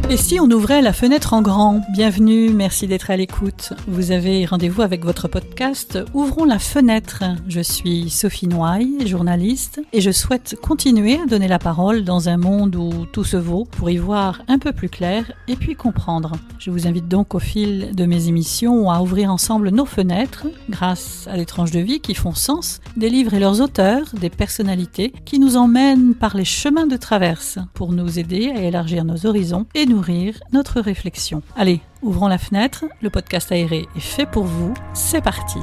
Et si on ouvrait la fenêtre en grand? Bienvenue, merci d'être à l'écoute. Vous avez rendez-vous avec votre podcast Ouvrons la fenêtre. Je suis Sophie Noailles, journaliste, et je souhaite continuer à donner la parole dans un monde où tout se vaut pour y voir un peu plus clair et puis comprendre. Je vous invite donc au fil de mes émissions à ouvrir ensemble nos fenêtres grâce à des tranches de vie qui font sens, des livres et leurs auteurs, des personnalités qui nous emmènent par les chemins de traverse pour nous aider à élargir nos horizons et nourrir notre réflexion. Allez, ouvrons la fenêtre, le podcast aéré est fait pour vous, c'est parti.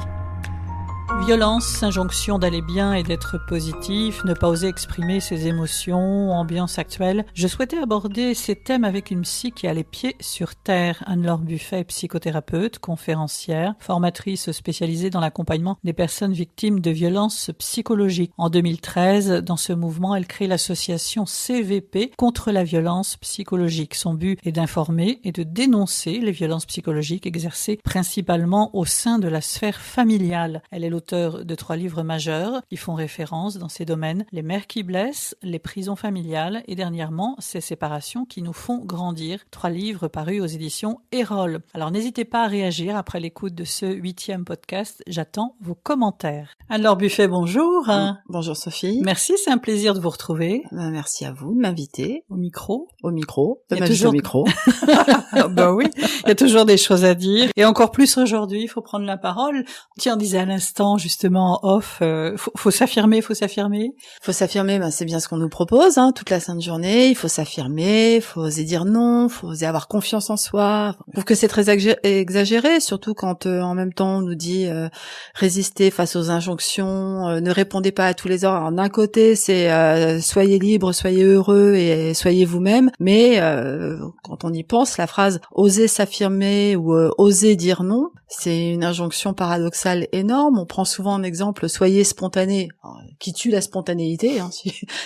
Violence, injonction d'aller bien et d'être positif, ne pas oser exprimer ses émotions, ambiance actuelle. Je souhaitais aborder ces thèmes avec une psy qui a les pieds sur terre. Anne-Laure Buffet est psychothérapeute, conférencière, formatrice spécialisée dans l'accompagnement des personnes victimes de violences psychologiques. En 2013, dans ce mouvement, elle crée l'association CVP contre la violence psychologique. Son but est d'informer et de dénoncer les violences psychologiques exercées principalement au sein de la sphère familiale. Elle est l'auteur de 3 livres majeurs qui font référence dans ces domaines: Les mères qui blessent, Les prisons familiales et dernièrement Ces séparations qui nous font grandir. 3 livres parus aux éditions Erol. Alors n'hésitez pas à réagir après l'écoute de ce 8e podcast. J'attends vos commentaires. Anne-Laure Buffet, bonjour. Bonjour Sophie. Merci, c'est un plaisir de vous retrouver. Merci à vous de m'inviter. Au micro. Au micro. Il y a toujours... au micro. Ben oui, il y a toujours des choses à dire. Et encore plus aujourd'hui, il faut prendre la parole. Tiens, on disait à l'instant, justement, en off, faut s'affirmer. Faut s'affirmer, c'est bien ce qu'on nous propose, toute la sainte journée. Il faut s'affirmer, faut oser dire non, faut oser avoir confiance en soi. Je trouve que c'est très exagéré, surtout quand en même temps on nous dit résister face aux injonctions, ne répondez pas à tous les ordres. Alors, d'un côté, c'est soyez libre, soyez heureux et soyez vous-même, mais quand on y pense, la phrase oser s'affirmer ou oser dire non, c'est une injonction paradoxale énorme. On prend souvent en exemple soyez spontané, qui tue la spontanéité.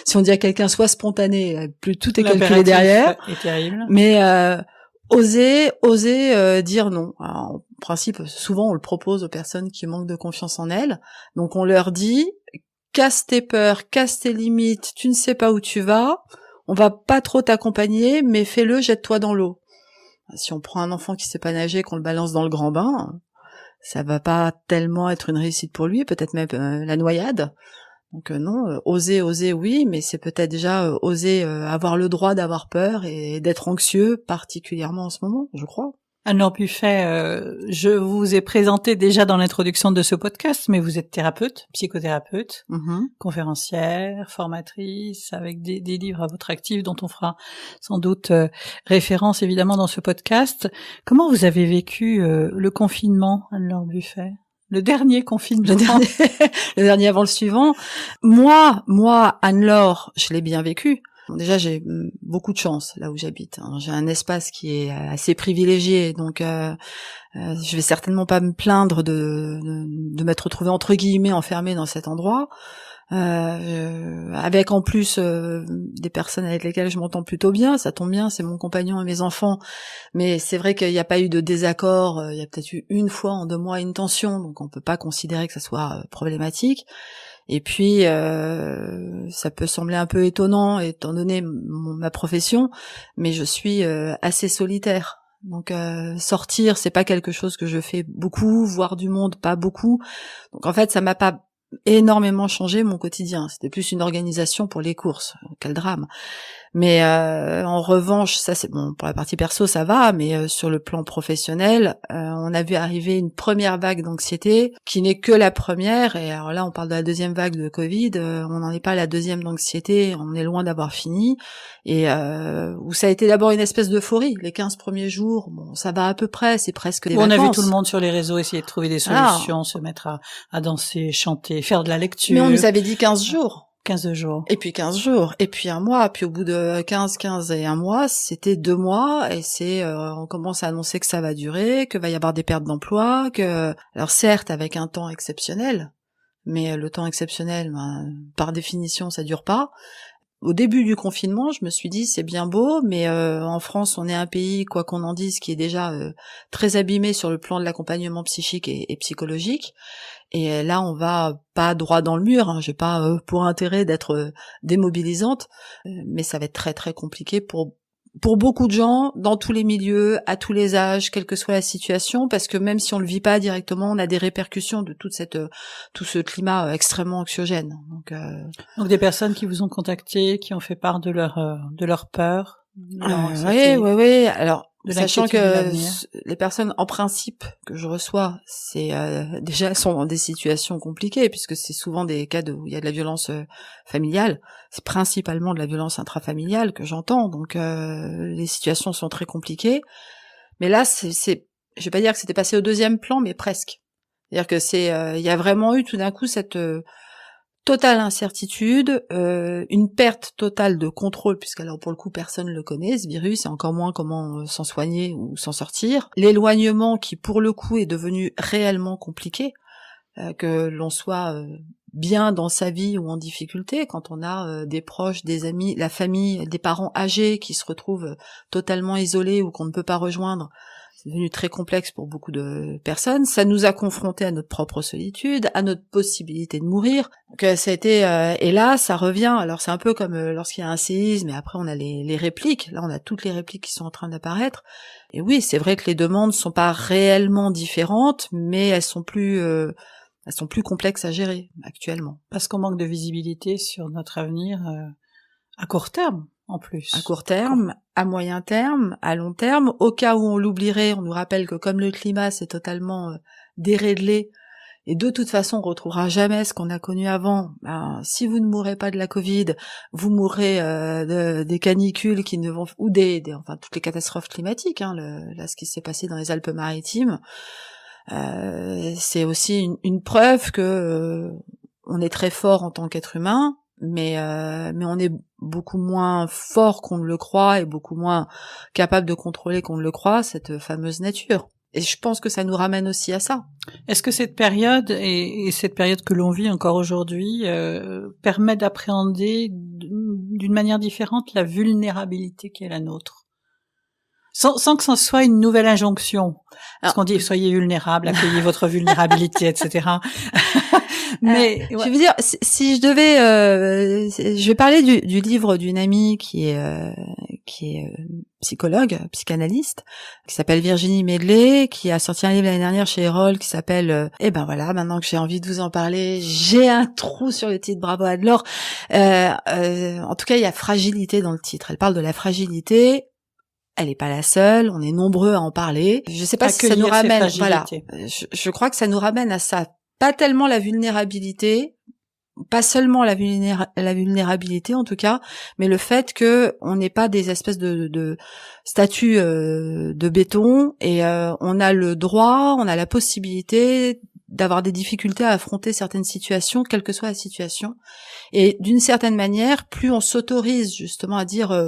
Si on dit à quelqu'un sois spontané, plus tout est calculé derrière. Est terrible. Mais oser dire non. Alors, en principe, souvent on le propose aux personnes qui manquent de confiance en elles. Donc on leur dit casse tes peurs, casse tes limites, tu ne sais pas où tu vas, on va pas trop t'accompagner, mais fais-le, jette-toi dans l'eau. Si on prend un enfant qui sait pas nager, qu'on le balance dans le grand bain, ça va pas tellement être une réussite pour lui, peut-être même la noyade. Donc non, oser oui, mais c'est peut-être déjà oser avoir le droit d'avoir peur et d'être anxieux, particulièrement en ce moment, je crois. Anne-Laure Buffet, je vous ai présenté déjà dans l'introduction de ce podcast, mais vous êtes thérapeute, psychothérapeute, conférencière, formatrice, avec des livres à votre actif dont on fera sans doute référence évidemment dans ce podcast. Comment vous avez vécu le confinement, Anne-Laure Buffet ? Le dernier confinement. Le dernier avant le suivant. Moi, Anne-Laure, je l'ai bien vécu. Bon, déjà, j'ai beaucoup de chance là où j'habite. J'ai un espace qui est assez privilégié, donc je vais certainement pas me plaindre de m'être retrouvée entre guillemets enfermée dans cet endroit. Avec en plus des personnes avec lesquelles je m'entends plutôt bien, ça tombe bien, c'est mon compagnon et mes enfants, mais c'est vrai qu'il n'y a pas eu de désaccord, il y a peut-être eu une fois en 2 mois une tension, donc on peut pas considérer que ça soit problématique. Et puis ça peut sembler un peu étonnant étant donné ma profession, mais je suis assez solitaire. Donc sortir, c'est pas quelque chose que je fais beaucoup, voir du monde pas beaucoup. Donc en fait, ça m'a pas énormément changé mon quotidien. C'était plus une organisation pour les courses. Quel drame. Mais en revanche, ça c'est bon pour la partie perso, ça va, mais sur le plan professionnel, on a vu arriver une première vague d'anxiété qui n'est que la première. Et alors là, on parle de la deuxième vague de Covid. On n'en est pas à la deuxième d'anxiété. On est loin d'avoir fini. Et où ça a été d'abord une espèce d'euphorie. Les 15 premiers jours, bon, ça va à peu près. C'est presque des vacances. On a vu tout le monde sur les réseaux essayer de trouver des solutions, se mettre à danser, chanter, faire de la lecture. Mais on nous avait dit 15 jours. 15 jours. Et puis 15 jours. Et puis 1 mois. Puis au bout de 15 et 1 mois, c'était 2 mois. Et on commence à annoncer que ça va durer, que va y avoir des pertes d'emploi, alors certes, avec un temps exceptionnel, mais le temps exceptionnel, par définition, ça dure pas. au début du confinement, je me suis dit c'est bien beau, mais en France, on est un pays, quoi qu'on en dise, qui est déjà très abîmé sur le plan de l'accompagnement psychique et psychologique. Et là, on va pas droit dans le mur. J'ai pas pour intérêt d'être démobilisante, mais ça va être très très compliqué pour beaucoup de gens, dans tous les milieux, à tous les âges, quelle que soit la situation, parce que même si on le vit pas directement, on a des répercussions de tout ce climat extrêmement anxiogène. Donc des personnes qui vous ont contacté, qui ont fait part de leur peur. Oui. Alors, de sachant que de les personnes, en principe, que je reçois, c'est déjà sont dans des situations compliquées, puisque c'est souvent des cas où il y a de la violence familiale. C'est principalement de la violence intrafamiliale que j'entends, donc les situations sont très compliquées. Mais là, je vais pas dire que c'était passé au deuxième plan, mais presque. C'est-à-dire que il y a vraiment eu tout d'un coup cette totale incertitude, une perte totale de contrôle, puisqu'alors pour le coup personne ne le connaît, ce virus, et encore moins comment s'en soigner ou s'en sortir. L'éloignement qui pour le coup est devenu réellement compliqué, que l'on soit bien dans sa vie ou en difficulté, quand on a des proches, des amis, la famille, des parents âgés qui se retrouvent totalement isolés ou qu'on ne peut pas rejoindre. C'est devenu très complexe pour beaucoup de personnes. Ça nous a confrontés à notre propre solitude, à notre possibilité de mourir. Donc ça a été et là ça revient. Alors c'est un peu comme lorsqu'il y a un séisme, et après on a les répliques. Là on a toutes les répliques qui sont en train d'apparaître. Et oui, c'est vrai que les demandes sont pas réellement différentes, mais elles sont plus complexes à gérer actuellement. Parce qu'on manque de visibilité sur notre avenir à court terme. En plus. À court terme, à moyen terme, à long terme. Au cas où on l'oublierait, on nous rappelle que comme le climat s'est totalement déréglé, et de toute façon on retrouvera jamais ce qu'on a connu avant, si vous ne mourrez pas de la Covid, vous mourrez des canicules qui ne vont ou enfin toutes les catastrophes climatiques. Là, ce qui s'est passé dans les Alpes-Maritimes, c'est aussi une preuve que on est très fort en tant qu'être humain. Mais on est beaucoup moins fort qu'on ne le croit et beaucoup moins capable de contrôler qu'on ne le croit cette fameuse nature. Et je pense que ça nous ramène aussi à ça. Est-ce que cette période et cette période que l'on vit encore aujourd'hui permet d'appréhender d'une manière différente la vulnérabilité qui est la nôtre, sans que ça soit une nouvelle injonction? Parce qu'on dit soyez vulnérable, accueillez votre vulnérabilité, etc. Mais ouais. Je veux dire, si je devais, je vais parler du livre d'une amie qui est psychologue, psychanalyste, qui s'appelle Virginie Medley, qui a sorti un livre l'année dernière chez Erol qui s'appelle eh ben voilà, maintenant que j'ai envie de vous en parler, j'ai un trou sur le titre, bravo Anne-Laure. En tout cas, il y a fragilité dans le titre. Elle parle de la fragilité. Elle n'est pas la seule, on est nombreux à en parler. Je sais pas si ça nous ramène, voilà. Je crois que ça nous ramène à ça. Pas tellement la vulnérabilité, pas seulement la vulnérabilité en tout cas, mais le fait que on n'est pas des espèces de statues de béton, et on a le droit, on a la possibilité d'avoir des difficultés à affronter certaines situations, quelle que soit la situation. Et d'une certaine manière, plus on s'autorise justement à dire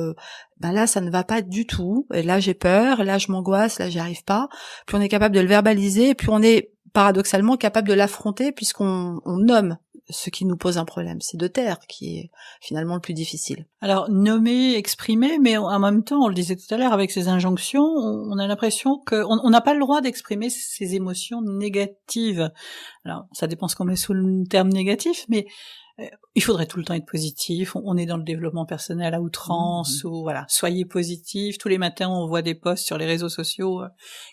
là ça ne va pas du tout, et là j'ai peur, là je m'angoisse, là j'y arrive pas, plus on est capable de le verbaliser, plus on est paradoxalement capable de l'affronter, puisqu'on nomme ce qui nous pose un problème. C'est de taire qui est finalement le plus difficile. Alors, nommer, exprimer, mais en même temps, on le disait tout à l'heure, avec ces injonctions, on a l'impression qu'on n'a pas le droit d'exprimer ces émotions négatives. Alors, ça dépend ce qu'on met sous le terme négatif, mais il faudrait tout le temps être positif. On est dans le développement personnel à outrance, ou voilà, soyez positif. Tous les matins, on voit des posts sur les réseaux sociaux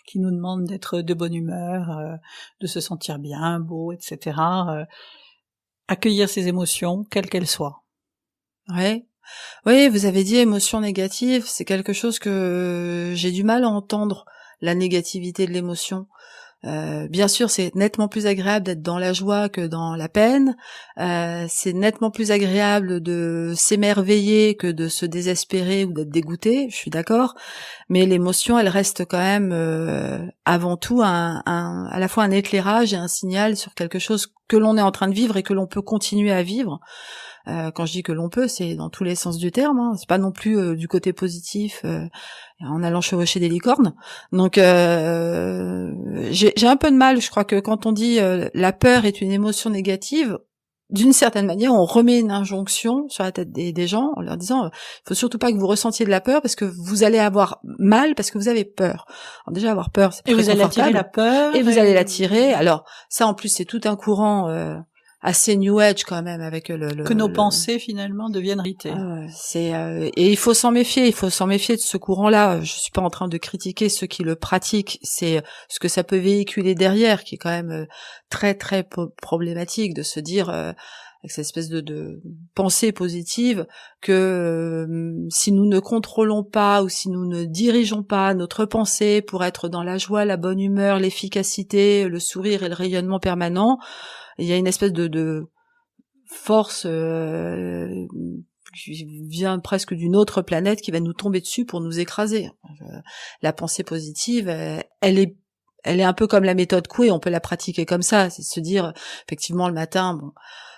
qui nous demandent d'être de bonne humeur, de se sentir bien, beau, etc. Accueillir ces émotions, quelles qu'elles soient. Ouais. Oui, vous avez dit émotion négative, c'est quelque chose que j'ai du mal à entendre, la négativité de l'émotion. Bien sûr, c'est nettement plus agréable d'être dans la joie que dans la peine. C'est nettement plus agréable de s'émerveiller que de se désespérer ou d'être dégoûté, je suis d'accord. Mais l'émotion, elle reste quand même avant tout à la fois un éclairage et un signal sur quelque chose que l'on est en train de vivre et que l'on peut continuer à vivre. Quand je dis que l'on peut, c'est dans tous les sens du terme. C'est pas non plus du côté positif en allant chevaucher des licornes. Donc j'ai un peu de mal. Je crois que quand on dit la peur est une émotion négative, d'une certaine manière, on remet une injonction sur la tête des gens en leur disant, il faut surtout pas que vous ressentiez de la peur parce que vous allez avoir mal parce que vous avez peur. Alors déjà, avoir peur, c'est très Et vous allez attirer la peur. Et vous allez l'attirer. Alors ça, en plus, c'est tout un courant assez New Age quand même avec que nos pensées finalement deviennent réalité. Et il faut s'en méfier. Il faut s'en méfier de ce courant-là. Je suis pas en train de critiquer ceux qui le pratiquent. C'est ce que ça peut véhiculer derrière, qui est quand même très très problématique, de se dire avec cette espèce de pensée positive que si nous ne contrôlons pas ou si nous ne dirigeons pas notre pensée pour être dans la joie, la bonne humeur, l'efficacité, le sourire et le rayonnement permanent, il y a une espèce de force qui vient presque d'une autre planète qui va nous tomber dessus pour nous écraser. La pensée positive, elle est un peu comme la méthode Coué, on peut la pratiquer comme ça, c'est de se dire effectivement le matin, bon,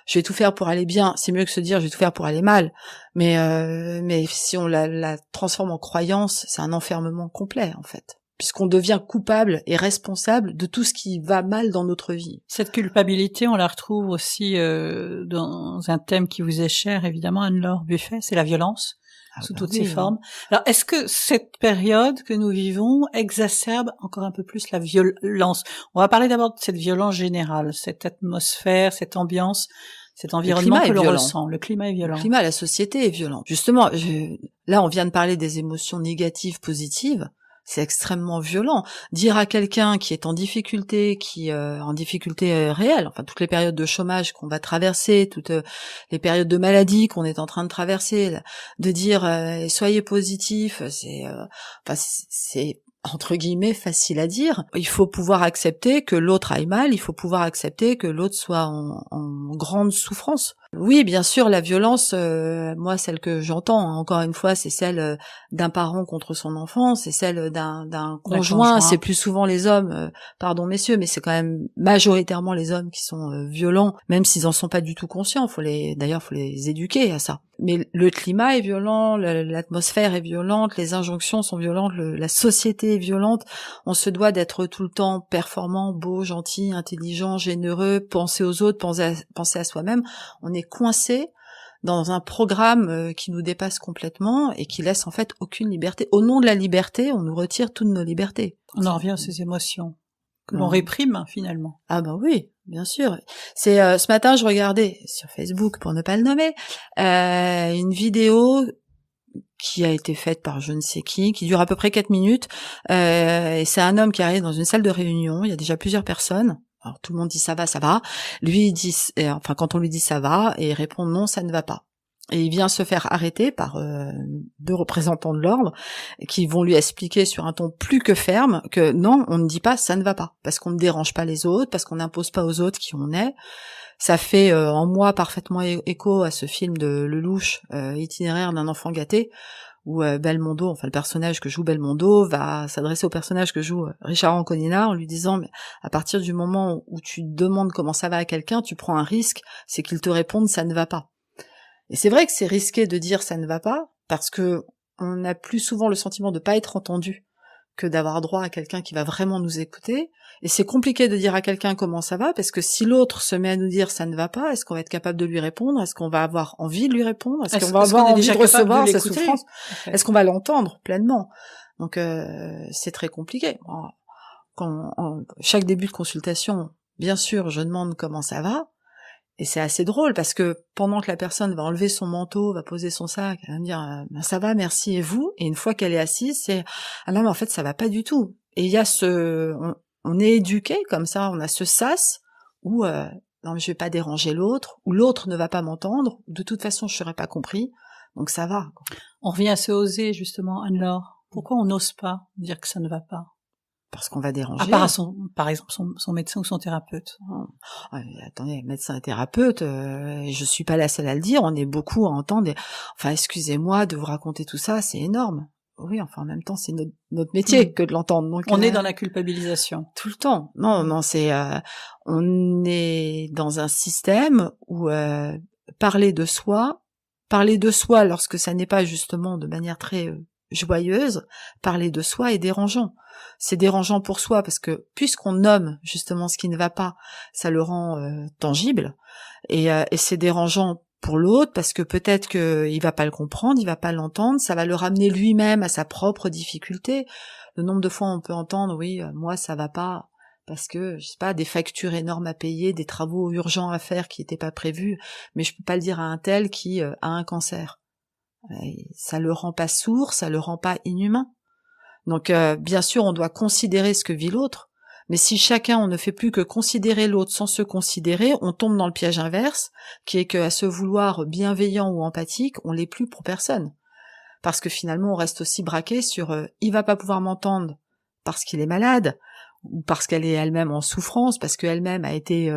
je vais tout faire pour aller bien, c'est mieux que se dire je vais tout faire pour aller mal, mais si on la transforme en croyance, c'est un enfermement complet en fait, puisqu'on devient coupable et responsable de tout ce qui va mal dans notre vie. Cette culpabilité, on la retrouve aussi dans un thème qui vous est cher, évidemment, Anne-Laure Buffet, c'est la violence, sous toutes ses formes. Alors, est-ce que cette période que nous vivons exacerbe encore un peu plus la violence? On va parler d'abord de cette violence générale, cette atmosphère, cette ambiance, cet environnement que l'on ressent. Le climat est violent. Le climat, la société est violente. Justement, là, on vient de parler des émotions négatives, positives. C'est extrêmement violent. Dire à quelqu'un qui est en difficulté, réelle, enfin toutes les périodes de chômage qu'on va traverser, toutes les périodes de maladie qu'on est en train de traverser, de dire soyez positif, c'est entre guillemets facile à dire. Il faut pouvoir accepter que l'autre aille mal, il faut pouvoir accepter que l'autre soit en grande souffrance. Oui, bien sûr, la violence, moi, celle que j'entends, encore une fois, c'est celle d'un parent contre son enfant, c'est celle d'un conjoint, c'est plus souvent les hommes, pardon messieurs, mais c'est quand même majoritairement les hommes qui sont violents, même s'ils en sont pas du tout conscients, faut les éduquer à ça. Mais le climat est violent, l'atmosphère est violente, les injonctions sont violentes, la société est violente, on se doit d'être tout le temps performant, beau, gentil, intelligent, généreux, penser aux autres, penser à soi-même. On est coincé dans un programme qui nous dépasse complètement et qui laisse en fait aucune liberté. Au nom de la liberté, on nous retire toutes nos libertés. On en revient à ces émotions que l'on réprime finalement. Ah ben oui, bien sûr. C'est ce matin, je regardais sur Facebook, pour ne pas le nommer, une vidéo qui a été faite par je ne sais qui dure à peu près 4 minutes. Et c'est un homme qui arrive dans une salle de réunion, il y a déjà plusieurs personnes. Alors tout le monde dit ça va. Lui il dit, quand on lui dit ça va, et il répond non, ça ne va pas. Et il vient se faire arrêter par 2 représentants de l'ordre qui vont lui expliquer sur un ton plus que ferme que non, on ne dit pas ça ne va pas, parce qu'on ne dérange pas les autres, parce qu'on n'impose pas aux autres qui on est. Ça fait en moi parfaitement écho à ce film de Lelouch, Itinéraire d'un enfant gâté, où Belmondo, enfin le personnage que joue Belmondo, va s'adresser au personnage que joue Richard Anconina en lui disant mais à partir du moment où tu demandes comment ça va à quelqu'un, tu prends un risque, c'est qu'il te réponde ça ne va pas. Et c'est vrai que c'est risqué de dire ça ne va pas, parce que on a plus souvent le sentiment de pas être entendu que d'avoir droit à quelqu'un qui va vraiment nous écouter. Et c'est compliqué de dire à quelqu'un comment ça va, parce que si l'autre se met à nous dire ça ne va pas, est-ce qu'on va être capable de lui répondre? Est-ce qu'on va avoir envie de lui répondre? Est-ce qu'on va avoir envie de recevoir sa souffrance? Est-ce qu'on va l'entendre pleinement? Donc c'est très compliqué. Chaque début de consultation, bien sûr, je demande comment ça va. Et c'est assez drôle parce que pendant que la personne va enlever son manteau, va poser son sac, elle va me dire ça va, merci, et vous? Et une fois qu'elle est assise, c'est ah non mais en fait ça va pas du tout. Et il y a on est éduqué comme ça, on a ce sas où non mais je vais pas déranger l'autre, ou l'autre ne va pas m'entendre, de toute façon je serai pas compris, donc ça va. On revient à se oser justement, Anne-Laure. Pourquoi on n'ose pas dire que ça ne va pas? Parce qu'on va déranger. À part par exemple, son médecin ou son thérapeute. Attendez, médecin et thérapeute, je suis pas la seule à le dire, on est beaucoup à entendre, enfin, excusez-moi de vous raconter tout ça, c'est énorme. Oui, enfin, en même temps, c'est notre métier que de l'entendre. Donc, on est dans la culpabilisation. Tout le temps. Non, c'est, on est dans un système où, parler de soi lorsque ça n'est pas justement de manière très joyeuse, parler de soi est dérangeant. C'est dérangeant pour soi parce que puisqu'on nomme justement ce qui ne va pas, ça le rend tangible, et c'est dérangeant pour l'autre parce que peut-être qu'il va pas le comprendre, il va pas l'entendre, ça va le ramener lui-même à sa propre difficulté. Le nombre de fois on peut entendre oui, moi ça va pas parce que je sais pas, des factures énormes à payer, des travaux urgents à faire qui étaient pas prévus, mais je peux pas le dire à un tel qui a un cancer. Ça le rend pas sourd, ça le rend pas inhumain. Donc bien sûr, on doit considérer ce que vit l'autre, mais si chacun on ne fait plus que considérer l'autre sans se considérer, on tombe dans le piège inverse, qui est qu'à se vouloir bienveillant ou empathique, on l'est plus pour personne. Parce que finalement, on reste aussi braqué sur il va pas pouvoir m'entendre parce qu'il est malade, ou parce qu'elle est elle-même en souffrance, parce qu'elle-même a été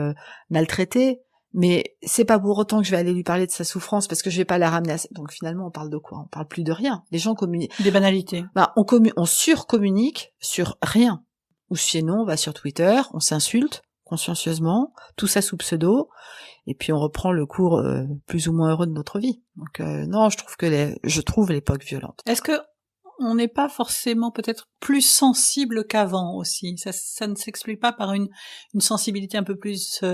maltraitée, mais c'est pas pour autant que je vais aller lui parler de sa souffrance parce que je vais pas la ramener à ça. Donc finalement, on parle de quoi? On parle plus de rien. Les gens communiquent. Des banalités. On surcommunique sur rien. Ou sinon, on va sur Twitter, on s'insulte consciencieusement, tout ça sous pseudo, et puis on reprend le cours plus ou moins heureux de notre vie. Donc non, je trouve l'époque violente. Est-ce que on n'est pas forcément peut-être plus sensible qu'avant aussi? Ça ne s'explique pas par une sensibilité un peu plus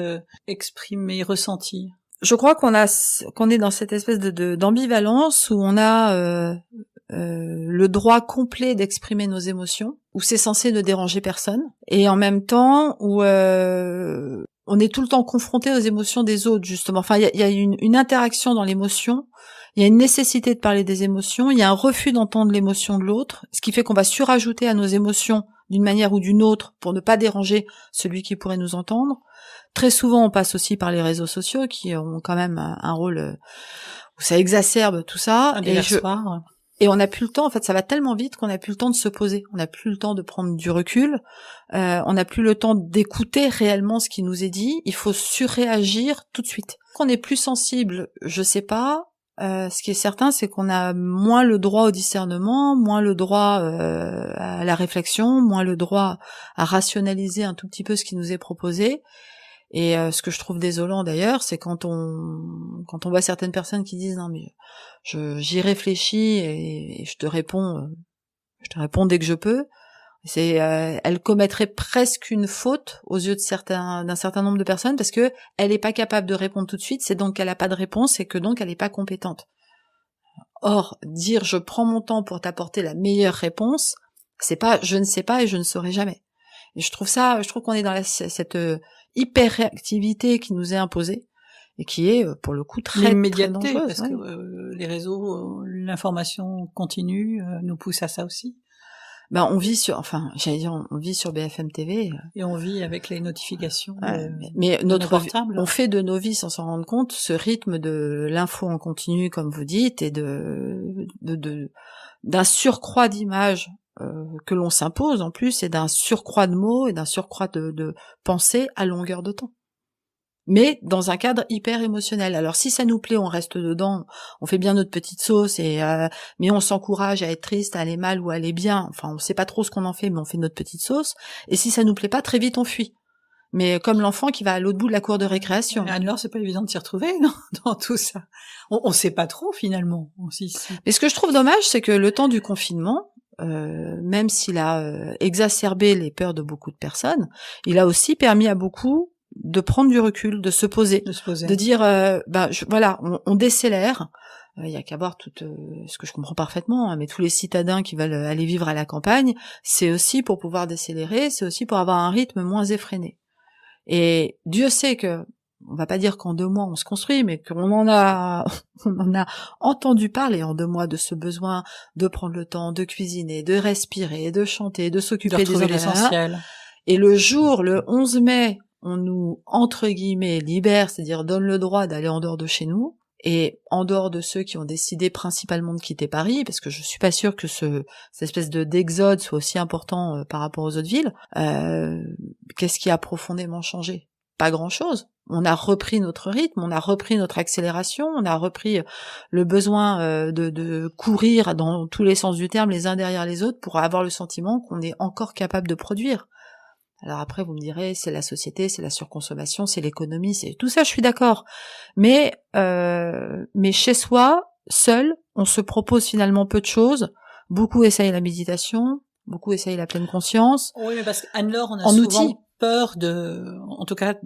exprimée, ressentie? Je crois qu'on est dans cette espèce d'ambivalence où on a le droit complet d'exprimer nos émotions, où c'est censé ne déranger personne, et en même temps où on est tout le temps confronté aux émotions des autres, justement. Enfin, il y a une interaction dans l'émotion, il y a une nécessité de parler des émotions, il y a un refus d'entendre l'émotion de l'autre, ce qui fait qu'on va surajouter à nos émotions d'une manière ou d'une autre pour ne pas déranger celui qui pourrait nous entendre. Très souvent, on passe aussi par les réseaux sociaux qui ont quand même un rôle où ça exacerbe tout ça. Un déversoir. Et on n'a plus le temps, en fait, ça va tellement vite qu'on n'a plus le temps de se poser, on n'a plus le temps de prendre du recul, on n'a plus le temps d'écouter réellement ce qui nous est dit, il faut surréagir tout de suite. Qu'on est plus sensible, je sais pas, ce qui est certain, c'est qu'on a moins le droit au discernement, moins le droit à la réflexion, moins le droit à rationaliser un tout petit peu ce qui nous est proposé. Et ce que je trouve désolant d'ailleurs, c'est quand on voit certaines personnes qui disent non mais j'y réfléchis et je te réponds dès que je peux. Elle commettrait presque une faute aux yeux d'un certain nombre de personnes parce que elle est pas capable de répondre tout de suite, c'est donc qu'elle a pas de réponse et que donc elle est pas compétente. Or, dire je prends mon temps pour t'apporter la meilleure réponse, c'est pas je ne sais pas et je ne saurai jamais. Et je trouve qu'on est dans cette hyper-réactivité qui nous est imposée et qui est, pour le coup, très dangereuse. Parce que les réseaux, l'information continue, nous pousse à ça aussi. On vit sur BFM TV. Et on vit avec les notifications mais notre portable. On fait de nos vies sans s'en rendre compte ce rythme de l'info en continu, comme vous dites, et d'un surcroît d'images que l'on s'impose en plus, et d'un surcroît de mots et d'un surcroît de pensées à longueur de temps. Mais dans un cadre hyper émotionnel. Alors si ça nous plaît, on reste dedans, on fait bien notre petite sauce, mais on s'encourage à être triste, à aller mal ou à aller bien. Enfin, on sait pas trop ce qu'on en fait, mais on fait notre petite sauce. Et si ça nous plaît pas, très vite on fuit. Mais comme l'enfant qui va à l'autre bout de la cour de récréation. Alors c'est pas évident de s'y retrouver dans tout ça. On sait pas trop finalement. Mais ce que je trouve dommage, c'est que le temps du confinement, même s'il a exacerbé les peurs de beaucoup de personnes, il a aussi permis à beaucoup de prendre du recul, de se poser, de dire on décélère. Il y a qu'à voir tout ce que je comprends parfaitement, mais tous les citadins qui veulent aller vivre à la campagne, c'est aussi pour pouvoir décélérer, c'est aussi pour avoir un rythme moins effréné. Et Dieu sait que on va pas dire qu'en 2 mois on se construit, mais qu'on on en a entendu parler en 2 mois de ce besoin de prendre le temps, de cuisiner, de respirer, de chanter, de s'occuper des l'essentiel. Et le 11 mai, on nous, entre guillemets, libère, c'est-à-dire donne le droit d'aller en dehors de chez nous, et en dehors de ceux qui ont décidé principalement de quitter Paris, parce que je suis pas sûre que cette espèce d'exode soit aussi important par rapport aux autres villes. Qu'est-ce qui a profondément changé? Pas grand-chose. On a repris notre rythme, on a repris notre accélération, on a repris le besoin de courir dans tous les sens du terme, les uns derrière les autres, pour avoir le sentiment qu'on est encore capable de produire. Alors après, vous me direz, c'est la société, c'est la surconsommation, c'est l'économie, c'est tout ça, je suis d'accord. Mais chez soi, seul, on se propose finalement peu de choses, Beaucoup essayent la méditation, beaucoup essayent la pleine conscience. Oui, mais parce qu'Anne-Laure, on a en souvent outil. peur en tout cas,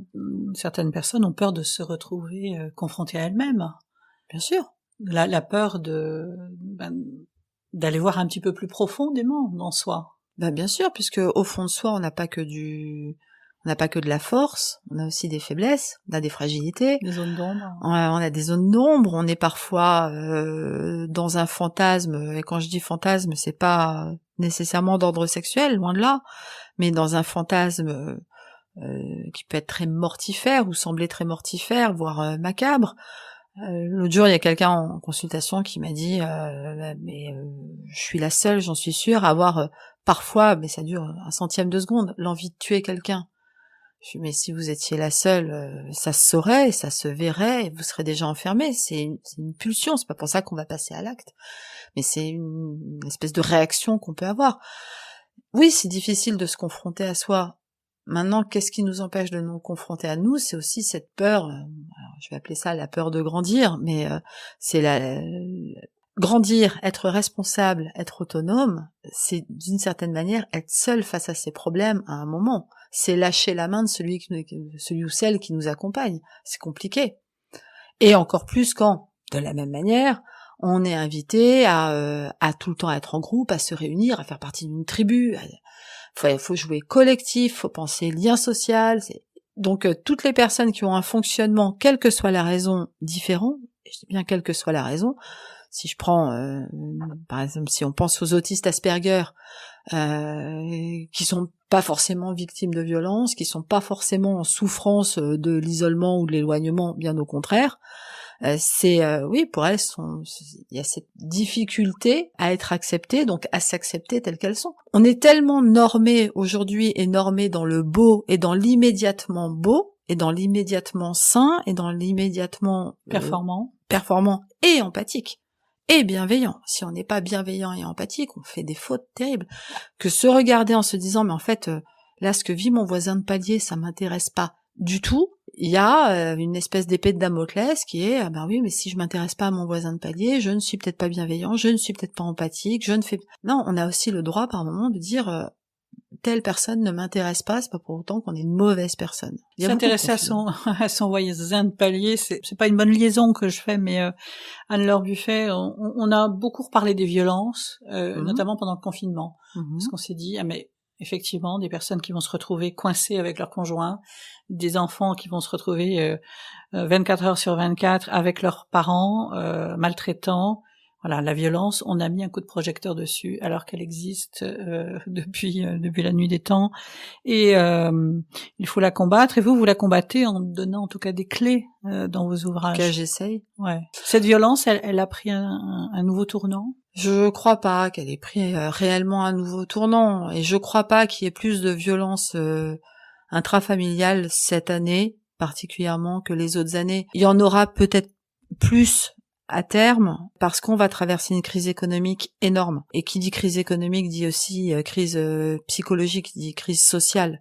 certaines personnes ont peur de se retrouver confrontées à elles-mêmes. Bien sûr. La peur d'aller voir un petit peu plus profondément dans soi. Bien sûr, puisque au fond de soi, on n'a pas que de la force, on a aussi des faiblesses, on a des fragilités. Des zones d'ombre. On a des zones d'ombre, on est parfois dans un fantasme, et quand je dis fantasme, c'est pas nécessairement d'ordre sexuel, loin de là, mais dans un fantasme qui peut être très mortifère, ou sembler très mortifère, voire macabre. L'autre jour, il y a quelqu'un en consultation qui m'a dit je suis la seule, j'en suis sûre, à avoir parfois, mais ça dure un centième de seconde, l'envie de tuer quelqu'un. Je dis, mais si vous étiez la seule, ça se saurait, ça se verrait, et vous serez déjà enfermé. C'est une pulsion, c'est pas pour ça qu'on va passer à l'acte, mais c'est une espèce de réaction qu'on peut avoir. Oui, c'est difficile de se confronter à soi. Maintenant, qu'est-ce qui nous empêche de nous confronter à nous? C'est aussi cette peur, alors je vais appeler ça la peur de grandir, mais c'est grandir, être responsable, être autonome, c'est d'une certaine manière être seul face à ses problèmes à un moment. C'est lâcher la main de celui ou celle qui nous accompagne. C'est compliqué. Et encore plus quand, de la même manière, on est invité à tout le temps être en groupe, à se réunir, à faire partie d'une tribu. Faut jouer collectif, faut penser lien social. Donc toutes les personnes qui ont un fonctionnement, quelle que soit la raison, différent, et je dis bien quelle que soit la raison, si je prends, par exemple, si on pense aux autistes Asperger, qui sont pas forcément victimes de violence, qui sont pas forcément en souffrance de l'isolement ou de l'éloignement, bien au contraire, oui, pour elles, il y a cette difficulté à être acceptées, donc à s'accepter telles qu'elles sont. On est tellement normé aujourd'hui, et normé dans le beau, et dans l'immédiatement beau, et dans l'immédiatement sain, et dans l'immédiatement performant et empathique. Et bienveillant. Si on n'est pas bienveillant et empathique, on fait des fautes terribles. Que se regarder en se disant, mais en fait, là, ce que vit mon voisin de palier, ça m'intéresse pas du tout. Il y a une espèce d'épée de Damoclès qui est, oui, mais si je m'intéresse pas à mon voisin de palier, je ne suis peut-être pas bienveillant, je ne suis peut-être pas empathique, Non, on a aussi le droit, par moment, de dire, telle personne ne m'intéresse pas, c'est pas pour autant qu'on est une mauvaise personne. S'intéresser à son voisin de palier, c'est pas une bonne liaison que je fais, mais Anne-Laure Buffet, on a beaucoup reparlé des violences, notamment pendant le confinement, parce qu'on s'est dit, mais effectivement, des personnes qui vont se retrouver coincées avec leur conjoint, des enfants qui vont se retrouver 24 heures sur 24 avec leurs parents, maltraitants. Voilà, la violence, on a mis un coup de projecteur dessus, alors qu'elle existe depuis la nuit des temps. Et il faut la combattre. Et vous la combattez en donnant en tout cas des clés dans vos ouvrages. Que j'essaye. Ouais. Cette violence, elle a pris un nouveau tournant? Je crois pas qu'elle ait pris réellement un nouveau tournant, et je crois pas qu'il y ait plus de violence intrafamiliale cette année, particulièrement, que les autres années. Il y en aura peut-être plus à terme, parce qu'on va traverser une crise économique énorme. Et qui dit crise économique dit aussi crise psychologique, dit crise sociale.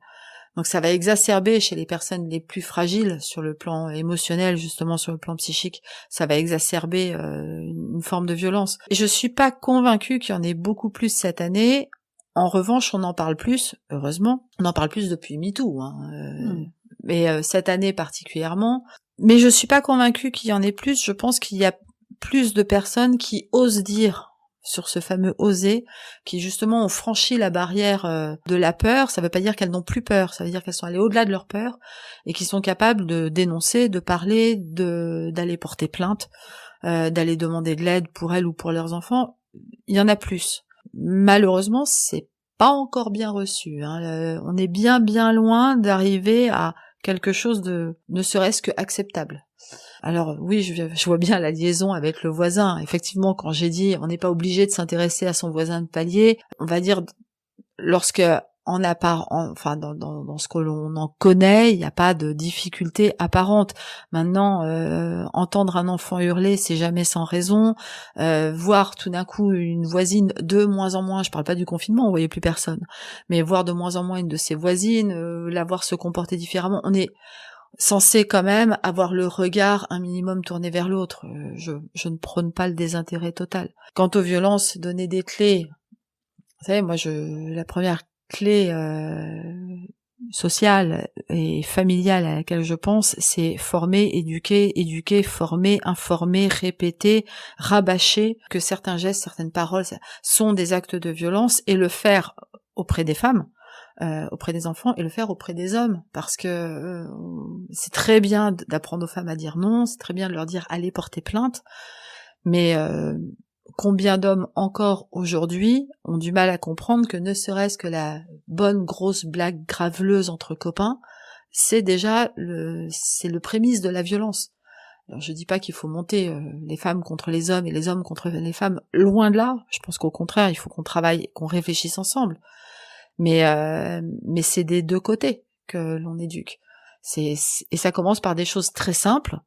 Donc ça va exacerber chez les personnes les plus fragiles sur le plan émotionnel, justement sur le plan psychique, ça va exacerber une forme de violence. Et je suis pas convaincue qu'il y en ait beaucoup plus cette année. En revanche, on en parle plus, heureusement. On en parle plus depuis MeToo, mais cette année particulièrement. Mais je suis pas convaincue qu'il y en ait plus. Je pense qu'il y a plus de personnes qui osent dire, sur ce fameux oser, qui justement ont franchi la barrière de la peur. Ça veut pas dire qu'elles n'ont plus peur, ça veut dire qu'elles sont allées au-delà de leur peur et qui sont capables de dénoncer, de parler, d'aller porter plainte, d'aller demander de l'aide pour elles ou pour leurs enfants. Il y en a plus. Malheureusement, c'est pas encore bien reçu. On est bien loin d'arriver à quelque chose de ne serait-ce que acceptable. Alors oui, je vois bien la liaison avec le voisin. Effectivement, quand j'ai dit on n'est pas obligé de s'intéresser à son voisin de palier, on va dire lorsque dans ce que l'on en connaît, il n'y a pas de difficulté apparente. Maintenant, entendre un enfant hurler, c'est jamais sans raison. Voir tout d'un coup une voisine de moins en moins, je parle pas du confinement, on voyait plus personne, mais voir de moins en moins une de ses voisines, la voir se comporter différemment, censé quand même avoir le regard un minimum tourné vers l'autre. Je ne prône pas le désintérêt total. Quant aux violences, donner des clés. Vous savez, moi, la première clé sociale et familiale à laquelle je pense, c'est former, éduquer, former, informer, répéter, rabâcher que certains gestes, certaines paroles sont des actes de violence, et le faire auprès des femmes, auprès des enfants, et le faire auprès des hommes, parce que c'est très bien d'apprendre aux femmes à dire non, c'est très bien de leur dire allez porter plainte, mais combien d'hommes encore aujourd'hui ont du mal à comprendre que ne serait-ce que la bonne grosse blague graveleuse entre copains, c'est déjà le prémisse de la violence. Alors je dis pas qu'il faut monter les femmes contre les hommes et les hommes contre les femmes, loin de là. Je pense qu'au contraire, il faut qu'on travaille, qu'on réfléchisse ensemble. Mais c'est des deux côtés que l'on éduque. Et ça commence par des choses très simples.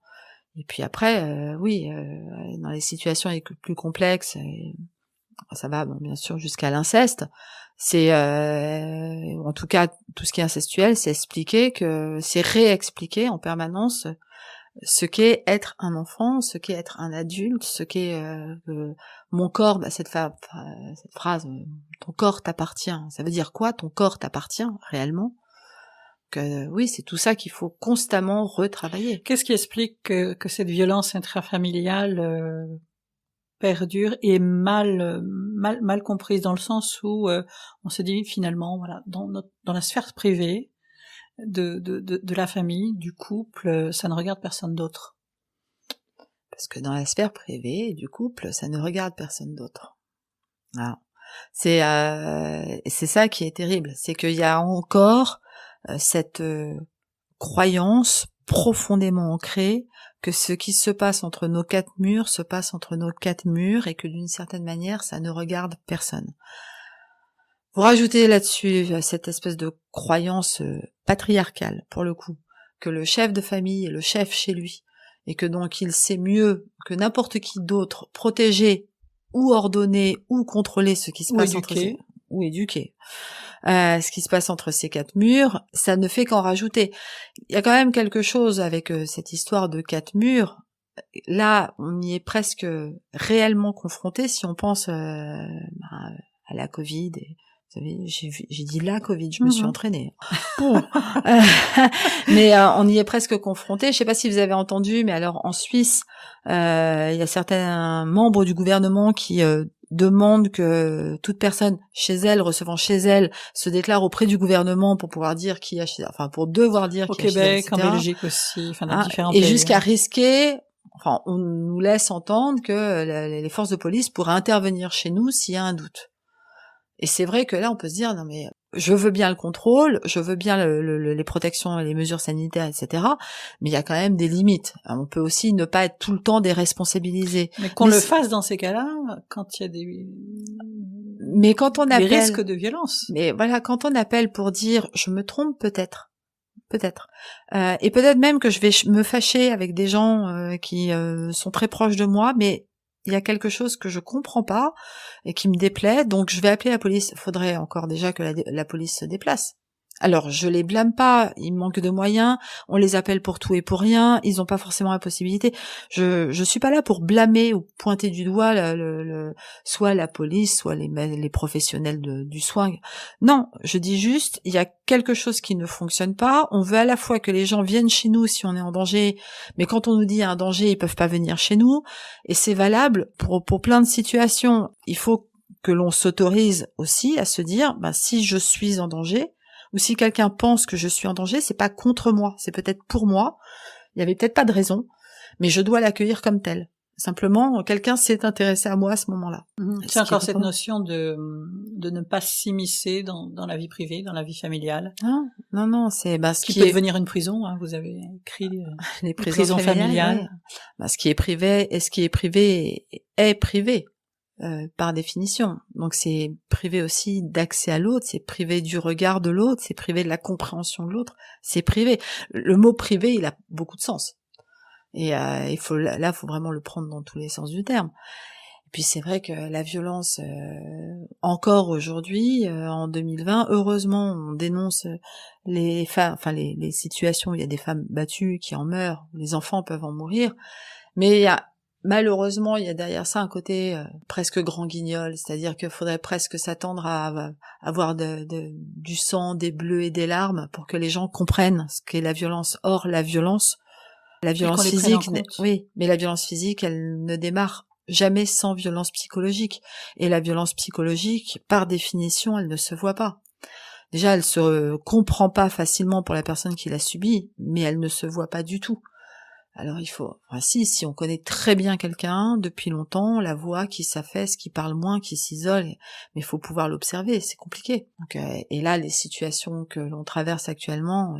Et puis après, dans les situations les plus complexes, ça va bien sûr jusqu'à l'inceste. C'est en tout cas tout ce qui est incestuel, c'est réexpliquer en permanence ce qu'est être un enfant, ce qu'est être un adulte, ce qu'est mon corps. Cette phrase, ton corps t'appartient. Ça veut dire quoi? Ton corps t'appartient réellement? Oui, c'est tout ça qu'il faut constamment retravailler. Qu'est-ce qui explique que cette violence intrafamiliale perdure et mal comprise, dans le sens où on se dit finalement, voilà, dans la sphère privée de la famille, du couple, ça ne regarde personne d'autre. Parce que dans la sphère privée du couple, ça ne regarde personne d'autre. Voilà. C'est ça qui est terrible, c'est qu'il y a encore cette croyance profondément ancrée que ce qui se passe entre nos quatre murs se passe entre nos quatre murs, et que d'une certaine manière ça ne regarde personne. Vous rajoutez là-dessus cette espèce de croyance patriarcale, pour le coup, que le chef de famille est le chef chez lui, et que donc il sait mieux que n'importe qui d'autre protéger ou ordonner ou contrôler ce qui se passe ou éduquer. Ce qui se passe entre ces quatre murs, ça ne fait qu'en rajouter. Il y a quand même quelque chose avec cette histoire de quatre murs. Là, on y est presque réellement confronté si on pense à la Covid. Et, vous savez, j'ai dit la Covid, je me suis entraînée. Bon. Mais on y est presque confronté. Je sais pas si vous avez entendu, mais alors en Suisse, il y a certains membres du gouvernement qui demande que toute personne chez elle, recevant chez elle, se déclare auprès du gouvernement pour pouvoir dire qui a chez elle, enfin pour devoir dire qui a chez elle, au Québec, en Belgique aussi, enfin dans différents pays. Et jusqu'à risquer, enfin on nous laisse entendre que les forces de police pourraient intervenir chez nous s'il y a un doute. Et c'est vrai que là on peut se dire non mais je veux bien le contrôle, je veux bien les protections, les mesures sanitaires, etc. Mais il y a quand même des limites. On peut aussi ne pas être tout le temps déresponsabilisé. Mais qu'on le fasse dans ces cas-là, quand il y a des risques de violence. Mais voilà, quand on appelle pour dire je me trompe peut-être, et peut-être même que je vais me fâcher avec des gens qui sont très proches de moi, mais il y a quelque chose que je comprends pas et qui me déplaît, donc je vais appeler la police. Il faudrait encore déjà que la police se déplace. Alors, je les blâme pas, ils manquent de moyens, on les appelle pour tout et pour rien, ils ont pas forcément la possibilité. Je suis pas là pour blâmer ou pointer du doigt soit la police, soit les professionnels du soin. Non, je dis juste, il y a quelque chose qui ne fonctionne pas. On veut à la fois que les gens viennent chez nous si on est en danger, mais quand on nous dit il y a un danger, ils peuvent pas venir chez nous. Et c'est valable pour plein de situations. Il faut que l'on s'autorise aussi à se dire, si je suis en danger, ou si quelqu'un pense que je suis en danger, c'est pas contre moi, c'est peut-être pour moi. Il y avait peut-être pas de raison, mais je dois l'accueillir comme tel. Simplement, quelqu'un s'est intéressé à moi à ce moment-là. C'est encore cette notion de ne pas s'immiscer dans la vie privée, dans la vie familiale. Non, c'est ce qui peut devenir une prison. Hein, vous avez écrit les prisons familiales. Ouais. Ce qui est privé est privé. Par définition. Donc c'est privé aussi d'accès à l'autre, c'est privé du regard de l'autre, c'est privé de la compréhension de l'autre, c'est privé. Le mot privé, il a beaucoup de sens. Et il faut vraiment le prendre dans tous les sens du terme. Puis c'est vrai que la violence, encore aujourd'hui, en 2020, heureusement, on dénonce les femmes, enfin les situations où il y a des femmes battues qui en meurent, où les enfants peuvent en mourir, mais malheureusement, il y a derrière ça un côté presque grand guignol, c'est-à-dire qu'il faudrait presque s'attendre à avoir du sang, des bleus et des larmes pour que les gens comprennent ce qu'est la violence. Or, la violence physique, oui, mais la violence physique, elle ne démarre jamais sans violence psychologique. Et la violence psychologique, par définition, elle ne se voit pas. Déjà, elle se comprend pas facilement pour la personne qui l'a subie, mais elle ne se voit pas du tout. Alors si on connaît très bien quelqu'un depuis longtemps, on la voit, qui s'affaisse, qui parle moins, qui s'isole, mais il faut pouvoir l'observer, c'est compliqué. Donc, et là, les situations que l'on traverse actuellement,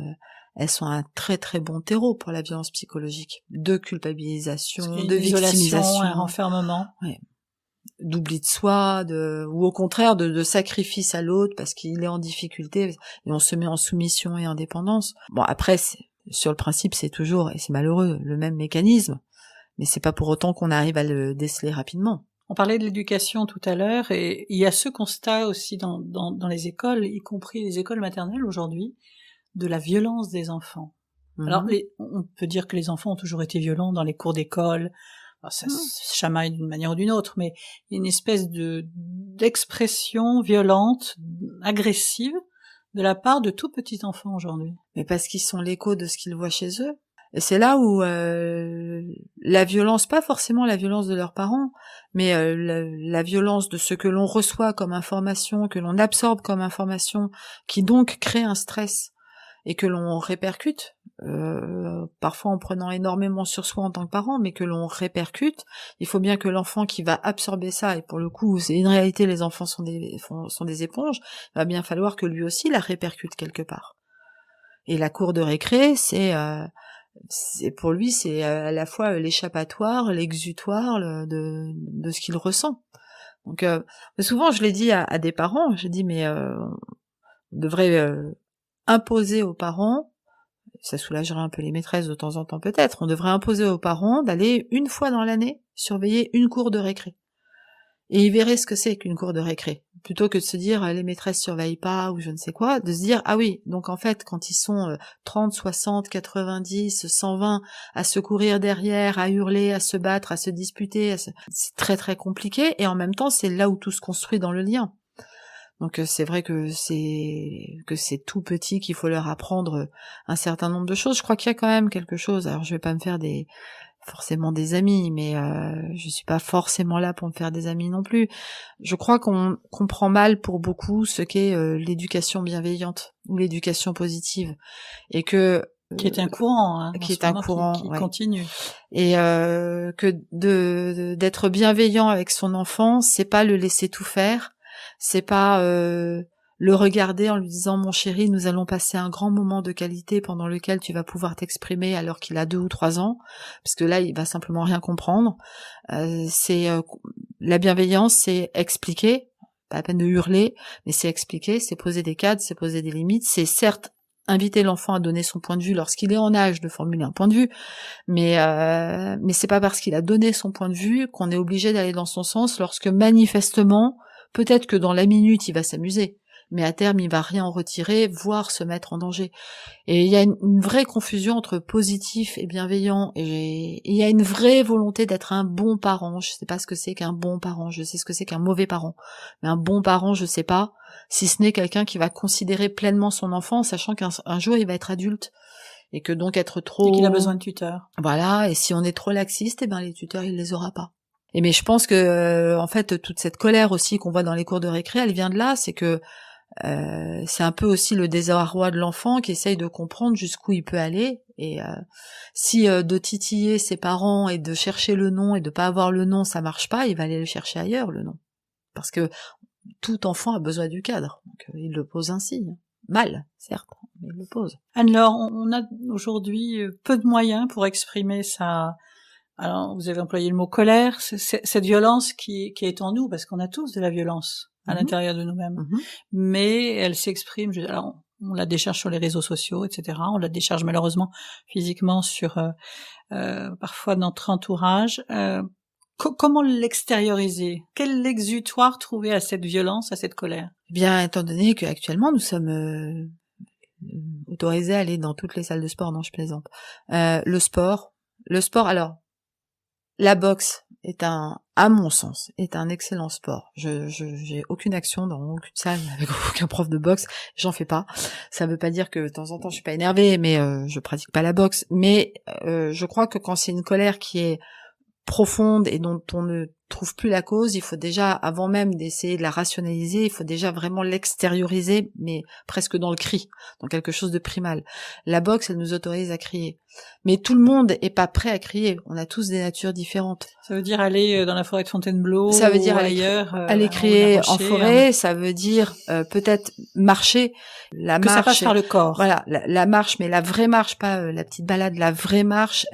elles sont un très très bon terreau pour la violence psychologique, de culpabilisation, de victimisation, un renfermement, ouais, d'oubli de soi, ou au contraire de sacrifice à l'autre parce qu'il est en difficulté et on se met en soumission et en dépendance. Bon, après, sur le principe, c'est toujours, et c'est malheureux, le même mécanisme, mais c'est pas pour autant qu'on arrive à le déceler rapidement. On parlait de l'éducation tout à l'heure, et il y a ce constat aussi dans les écoles, y compris les écoles maternelles aujourd'hui, de la violence des enfants. Alors, on peut dire que les enfants ont toujours été violents dans les cours d'école, alors ça se chamaille d'une manière ou d'une autre, mais il y a une espèce d'expression violente, agressive, de la part de tout petits enfants aujourd'hui. Mais parce qu'ils sont l'écho de ce qu'ils voient chez eux. Et c'est là où la violence, pas forcément la violence de leurs parents, mais la violence de ce que l'on reçoit comme information, que l'on absorbe comme information, qui donc crée un stress et que l'on répercute, parfois en prenant énormément sur soi en tant que parent, mais que l'on répercute. Il faut bien que l'enfant qui va absorber ça, et pour le coup, c'est une réalité, les enfants sont des éponges, il va bien falloir que lui aussi la répercute quelque part. Et la cour de récré, c'est pour lui, c'est à la fois l'échappatoire, l'exutoire de ce qu'il ressent. Donc souvent, je l'ai dit à des parents, je dis mais on devrait imposer aux parents, ça soulagerait un peu les maîtresses de temps en temps peut-être, on devrait imposer aux parents d'aller une fois dans l'année surveiller une cour de récré. Et ils verraient ce que c'est qu'une cour de récré. Plutôt que de se dire les maîtresses surveillent pas ou je ne sais quoi, de se dire ah oui, donc en fait quand ils sont 30, 60, 90, 120 à se courir derrière, à hurler, à se battre, à se disputer, c'est très très compliqué, et en même temps c'est là où tout se construit dans le lien. Donc c'est vrai que c'est tout petit qu'il faut leur apprendre un certain nombre de choses. Je crois qu'il y a quand même quelque chose. Alors je vais pas me faire forcément des amis, mais je suis pas forcément là pour me faire des amis non plus. Je crois qu'on comprend mal pour beaucoup ce qu'est l'éducation bienveillante ou l'éducation positive, et que qui est un courant, qui est un courant qui continue. Et que d'être bienveillant avec son enfant, c'est pas le laisser tout faire. C'est pas le regarder en lui disant mon chéri, nous allons passer un grand moment de qualité pendant lequel tu vas pouvoir t'exprimer alors qu'il a 2 ou 3 ans, parce que là il va simplement rien comprendre. La bienveillance, c'est expliquer, pas la peine de hurler, mais c'est expliquer, c'est poser des cadres, c'est poser des limites, c'est certes inviter l'enfant à donner son point de vue lorsqu'il est en âge de formuler un point de vue, mais c'est pas parce qu'il a donné son point de vue qu'on est obligé d'aller dans son sens lorsque manifestement, peut-être que dans la minute il va s'amuser, mais à terme il va rien en retirer, voire se mettre en danger. Et il y a une vraie confusion entre positif et bienveillant, et il y a une vraie volonté d'être un bon parent. Je sais pas ce que c'est qu'un bon parent, je sais ce que c'est qu'un mauvais parent, mais un bon parent, je sais pas, si ce n'est quelqu'un qui va considérer pleinement son enfant, sachant qu'un jour il va être adulte, et que donc être trop... Et qu'il a besoin de tuteurs. Voilà, et si on est trop laxiste, eh ben les tuteurs il les aura pas. Et mais je pense que en fait toute cette colère aussi qu'on voit dans les cours de récré, elle vient de là, c'est que c'est un peu aussi le désarroi de l'enfant qui essaye de comprendre jusqu'où il peut aller, et si de titiller ses parents et de chercher le nom et de pas avoir le nom ça marche pas, il va aller le chercher ailleurs, le nom, parce que tout enfant a besoin du cadre, donc il le pose ainsi, mal certes, mais il le pose. Anne-Laure, on a aujourd'hui peu de moyens pour exprimer ça. Alors vous avez employé le mot colère, cette violence qui est en nous, parce qu'on a tous de la violence à l'intérieur de nous-mêmes, mais elle s'exprime, alors on la décharge sur les réseaux sociaux, etc. On la décharge malheureusement physiquement sur parfois notre entourage. Comment l'extérioriser? Quel exutoire trouver à cette violence, à cette colère? Eh bien, étant donné qu'actuellement nous sommes autorisés à aller dans toutes les salles de sport, non, je plaisante. Le sport, alors, la boxe à mon sens, est un excellent sport. J'ai aucune action dans aucune salle avec aucun prof de boxe, j'en fais pas. Ça veut pas dire que de temps en temps je suis pas énervée, mais je pratique pas la boxe. Mais je crois que quand c'est une colère qui est profonde et dont on ne trouve plus la cause, il faut déjà, avant même d'essayer de la rationaliser, il faut déjà vraiment l'extérioriser, mais presque dans le cri, dans quelque chose de primal. La boxe, elle nous autorise à crier. Mais tout le monde est pas prêt à crier. On a tous des natures différentes. Ça veut dire aller dans la forêt de Fontainebleau Ça veut dire ou aller ailleurs, aller crier en forêt, ça veut dire peut-être marcher. La que marche, ça passe par le corps. Voilà, la marche, mais la vraie marche, pas la petite balade. La vraie marche,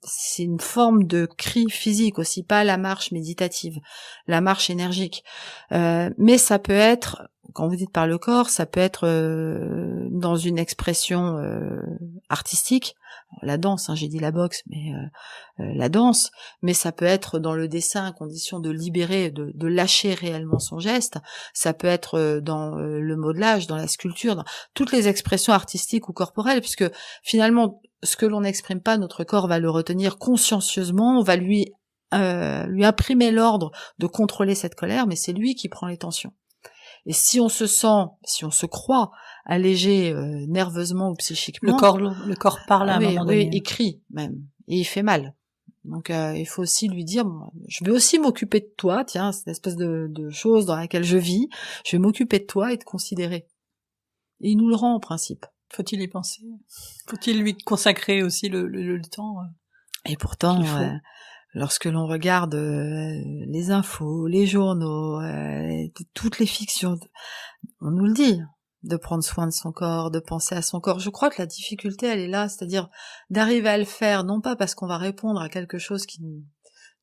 c'est une forme de cri physique aussi, pas la marche méditative, la marche énergique. Mais ça peut être, quand vous dites par le corps, ça peut être dans une expression artistique. La danse, j'ai dit la boxe, mais la danse, mais ça peut être dans le dessin à condition de libérer, de lâcher réellement son geste. Ça peut être dans le modelage, dans la sculpture, dans toutes les expressions artistiques ou corporelles, puisque finalement, ce que l'on n'exprime pas, notre corps va le retenir consciencieusement, on va lui imprimer l'ordre de contrôler cette colère, mais c'est lui qui prend les tensions. Et si on se croit allégé nerveusement ou psychiquement, le corps parle à un moment donné. Oui, il crie même, et il fait mal. Donc il faut aussi lui dire, bon, je vais aussi m'occuper de toi, tiens, c'est une espèce de chose dans laquelle je vis, je vais m'occuper de toi et te considérer. Et il nous le rend en principe. Faut-il y penser? Faut-il lui consacrer aussi le temps Et pourtant, lorsque l'on regarde les infos, les journaux, toutes les fictions, on nous le dit, de prendre soin de son corps, de penser à son corps. Je crois que la difficulté, elle est là, c'est-à-dire d'arriver à le faire, non pas parce qu'on va répondre à quelque chose qui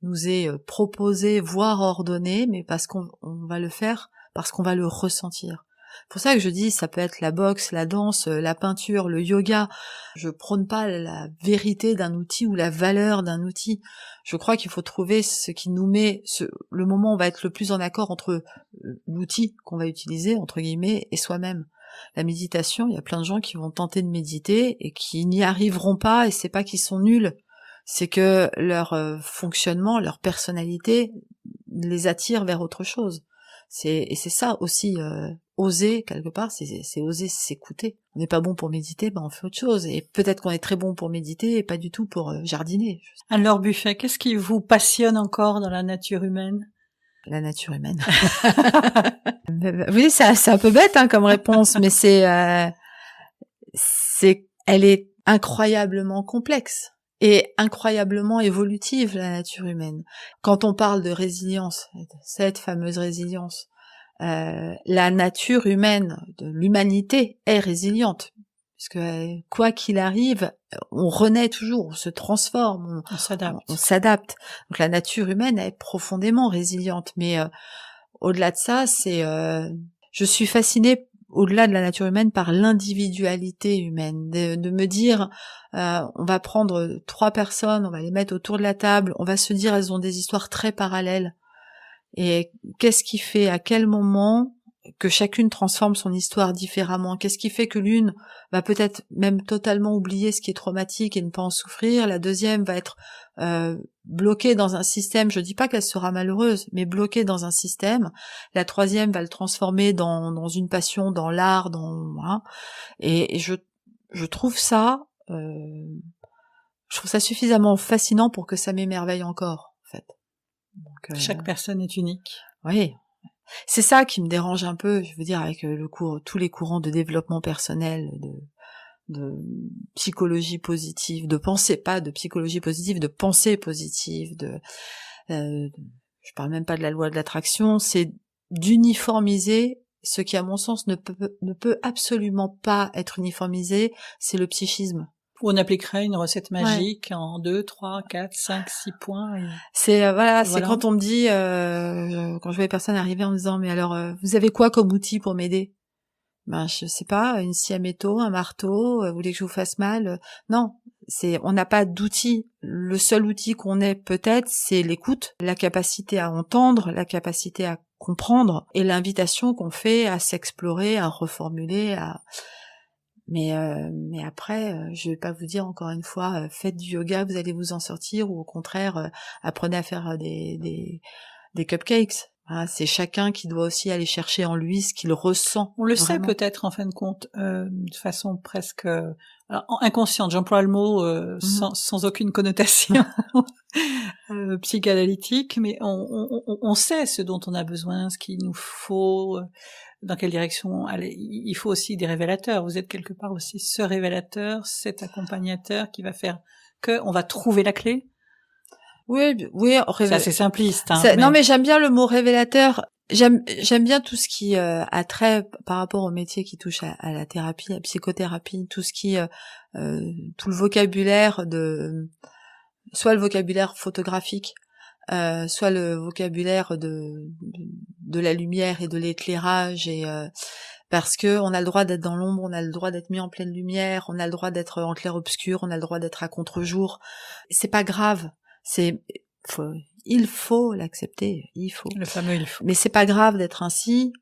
nous est proposé, voire ordonné, mais parce qu'on va le faire, parce qu'on va le ressentir. C'est pour ça que je dis, ça peut être la boxe, la danse, la peinture, le yoga. Je prône pas la vérité d'un outil ou la valeur d'un outil. Je crois qu'il faut trouver ce qui nous met, le moment où on va être le plus en accord entre l'outil qu'on va utiliser, entre guillemets, et soi-même. La méditation, il y a plein de gens qui vont tenter de méditer et qui n'y arriveront pas, et c'est pas qu'ils sont nuls, c'est que leur fonctionnement, leur personnalité les attire vers autre chose. Et c'est ça aussi, oser quelque part, c'est oser s'écouter. On n'est pas bon pour méditer, on fait autre chose. Et peut-être qu'on est très bon pour méditer et pas du tout pour jardiner. Alors Buffet, qu'est-ce qui vous passionne encore dans la nature humaine? La nature humaine. Oui, c'est un peu bête comme réponse, mais elle est incroyablement complexe et incroyablement évolutive, la nature humaine. Quand on parle de résilience, cette fameuse résilience, la nature humaine, de l'humanité est résiliente. Parce que quoi qu'il arrive, on renaît toujours, on se transforme, on s'adapte. Donc la nature humaine est profondément résiliente. Mais au-delà de ça, je suis fascinée au-delà de la nature humaine par l'individualité humaine, de me dire on va prendre 3 personnes, on va les mettre autour de la table, on va se dire elles ont des histoires très parallèles. Et qu'est-ce qui fait, à quel moment, que chacune transforme son histoire différemment? Qu'est-ce qui fait que l'une va peut-être même totalement oublier ce qui est traumatique et ne pas en souffrir? La deuxième va être bloquée dans un système, je dis pas qu'elle sera malheureuse, mais bloquée dans un système. La troisième va le transformer dans une passion, dans l'art, et je trouve ça suffisamment fascinant pour que ça m'émerveille encore, en fait. Donc, chaque personne est unique. Oui. C'est ça qui me dérange un peu, je veux dire, avec tous les courants de développement personnel, de psychologie positive, de pensée, pas de psychologie positive, de pensée positive, je parle même pas de la loi de l'attraction, c'est d'uniformiser ce qui, à mon sens, ne peut absolument pas être uniformisé, c'est le psychisme. On appliquerait une recette magique en 2, 3, 4, 5, 6 points. C'est c'est quand on me dit, quand je vois les personnes arriver en me disant, mais alors, vous avez quoi comme outil pour m'aider? Ben, je sais pas, une scie à métaux, un marteau, vous voulez que je vous fasse mal? Non, on n'a pas d'outil. Le seul outil qu'on ait peut-être, c'est l'écoute, la capacité à entendre, la capacité à comprendre et l'invitation qu'on fait à s'explorer, à reformuler, mais après, je vais pas vous dire encore une fois, faites du yoga, vous allez vous en sortir, ou au contraire, apprenez à faire des cupcakes. Voilà, c'est chacun qui doit aussi aller chercher en lui ce qu'il ressent. On le vraiment. sait peut-être en fin de compte, de façon presque alors, inconsciente. J'emploie le mot sans aucune connotation psychanalytique, mais on sait ce dont on a besoin, ce qu'il nous faut, dans quelle direction aller. Il faut aussi des révélateurs. Vous êtes quelque part aussi ce révélateur, cet accompagnateur qui va faire que on va trouver la clé. Oui, c'est assez simpliste. Non, mais j'aime bien le mot révélateur. J'aime bien tout ce qui a trait par rapport au métier qui touche à la thérapie, à la psychothérapie, tout ce qui tout le vocabulaire soit le vocabulaire photographique, soit le vocabulaire de la lumière et de l'éclairage, et parce que on a le droit d'être dans l'ombre, on a le droit d'être mis en pleine lumière, on a le droit d'être en clair-obscur, on a le droit d'être à contre-jour. C'est pas grave. Il faut l'accepter, le fameux il faut. Mais c'est pas grave d'être ainsi.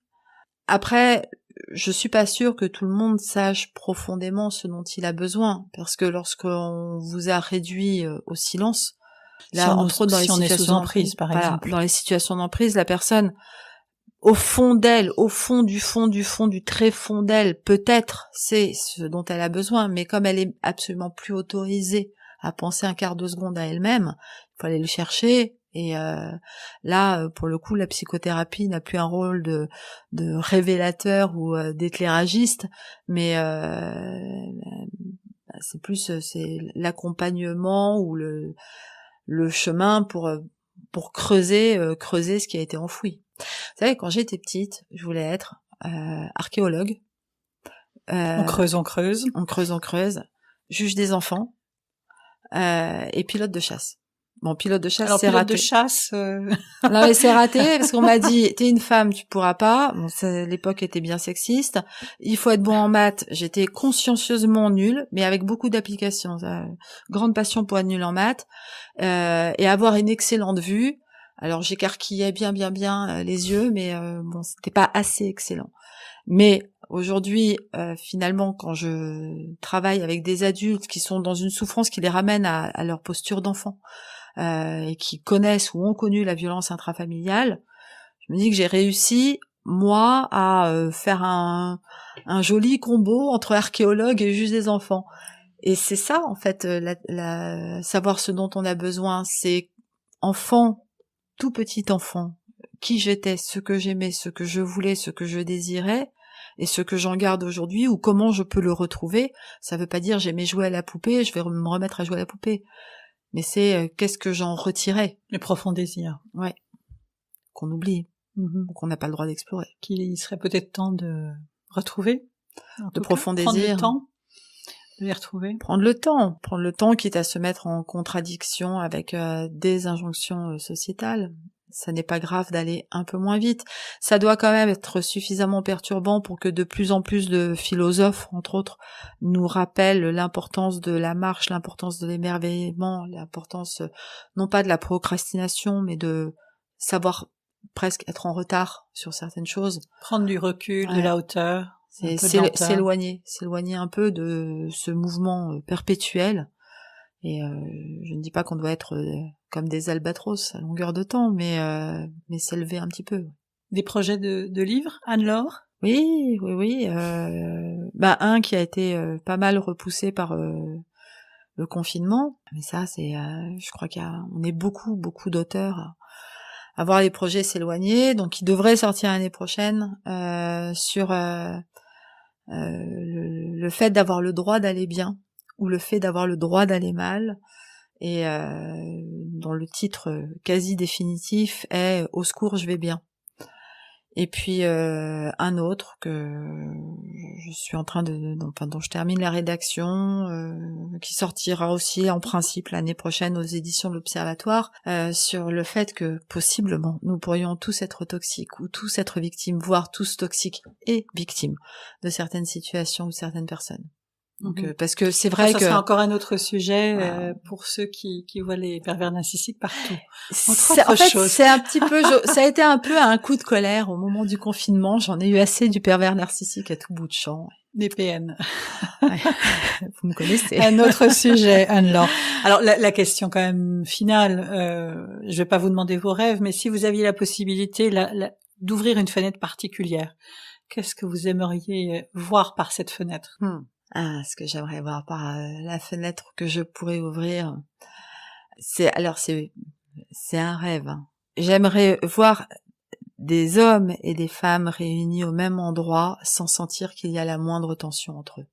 Après, je suis pas sûre que tout le monde sache profondément ce dont il a besoin, parce que lorsqu'on vous a réduit au silence, là, entre autres dans les situations d'emprise, par exemple, dans les situations d'emprise, la personne, au fond d'elle, au fond du très fond d'elle, peut-être c'est ce dont elle a besoin, mais comme elle est absolument plus autorisée à penser un quart de seconde à elle-même, il faut aller le chercher. Et là, pour le coup, la psychothérapie n'a plus un rôle de révélateur ou d'éclairagiste, mais c'est plus c'est l'accompagnement ou le chemin pour creuser ce qui a été enfoui. Vous savez, quand j'étais petite, je voulais être archéologue. On creuse, juge des enfants. Et pilote de chasse. Bon, pilote de chasse, alors, c'est raté. De chasse, Non, mais c'est raté parce qu'on m'a dit, t'es une femme, tu pourras pas. Bon, l'époque était bien sexiste. Il faut être bon en maths. J'étais consciencieusement nulle, mais avec beaucoup d'applications. Grande passion pour être nulle en maths et avoir une excellente vue. Alors, j'écarquillais bien les yeux, mais bon, c'était pas assez excellent. Mais aujourd'hui, finalement, quand je travaille avec des adultes qui sont dans une souffrance qui les ramène à leur posture d'enfant, et qui connaissent ou ont connu la violence intrafamiliale, je me dis que j'ai réussi, moi, à faire un joli combo entre archéologue et juge des enfants. Et c'est ça, en fait, savoir ce dont on a besoin, c'est enfant, tout petit enfant, qui j'étais, ce que j'aimais, ce que je voulais, ce que je désirais, et ce que j'en garde aujourd'hui, ou comment je peux le retrouver. Ça veut pas dire j'aimais jouer à la poupée, je vais me remettre à jouer à la poupée. Mais c'est qu'est-ce que j'en retirais. Les profonds désirs. Ouais. Qu'on oublie. Ou qu'on n'a pas le droit d'explorer. Qu'il serait peut-être temps de retrouver. De profonds désirs. Prendre le temps de les retrouver. Prendre le temps quitte à se mettre en contradiction avec des injonctions sociétales. Ça n'est pas grave d'aller un peu moins vite. Ça doit quand même être suffisamment perturbant pour que de plus en plus de philosophes, entre autres, nous rappellent l'importance de la marche, l'importance de l'émerveillement, l'importance non pas de la procrastination, mais de savoir presque être en retard sur certaines choses. Prendre du recul, de la hauteur. S'éloigner un peu de ce mouvement perpétuel. Et je ne dis pas qu'on doit être comme des albatros à longueur de temps, mais s'élever un petit peu. Des projets de livres, Anne-Laure? Oui. Un qui a été pas mal repoussé par le confinement, mais ça c'est, je crois qu'on est beaucoup d'auteurs à voir les projets s'éloigner, donc il devrait sortir l'année prochaine sur le fait d'avoir le droit d'aller bien, ou le fait d'avoir le droit d'aller mal, et dont le titre quasi définitif est « Au secours, je vais bien ». Et puis un autre que je suis en train dont je termine la rédaction, qui sortira aussi en principe l'année prochaine aux éditions de l'Observatoire, sur le fait que possiblement nous pourrions tous être toxiques ou tous être victimes, voire tous toxiques et victimes de certaines situations ou certaines personnes. Donc, parce que c'est vrai que... Ça sera encore un autre sujet pour ceux qui voient les pervers narcissiques partout. C'est un petit peu... ça a été un peu un coup de colère au moment du confinement. J'en ai eu assez du pervers narcissique à tout bout de champ. Des PN. Ouais. Vous me connaissez. Un autre sujet, Anne-Laure. Alors, la question quand même finale, je vais pas vous demander vos rêves, mais si vous aviez la possibilité d'ouvrir une fenêtre particulière, qu'est-ce que vous aimeriez voir par cette fenêtre? Ce que j'aimerais voir par la fenêtre que je pourrais ouvrir, c'est un rêve. J'aimerais voir des hommes et des femmes réunis au même endroit sans sentir qu'il y a la moindre tension entre eux.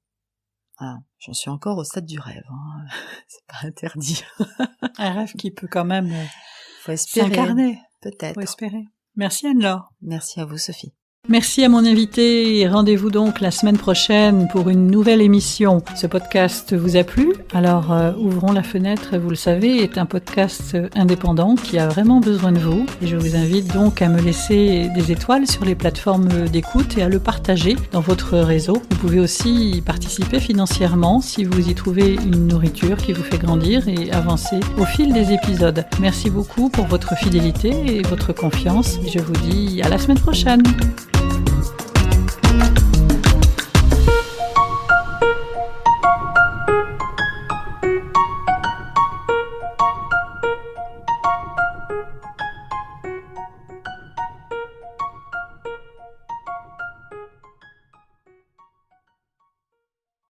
Voilà. J'en suis encore au stade du rêve, hein. C'est pas interdit. Un rêve qui peut quand même faut espérer, s'incarner. Peut-être. Faut espérer. Merci Anne-Laure. Merci à vous Sophie. Merci à mon invité et rendez-vous donc la semaine prochaine pour une nouvelle émission. Ce podcast vous a plu? Alors ouvrons la fenêtre, vous le savez, est un podcast indépendant qui a vraiment besoin de vous. Et je vous invite donc à me laisser des étoiles sur les plateformes d'écoute et à le partager dans votre réseau. Vous pouvez aussi y participer financièrement si vous y trouvez une nourriture qui vous fait grandir et avancer au fil des épisodes. Merci beaucoup pour votre fidélité et votre confiance. Je vous dis à la semaine prochaine.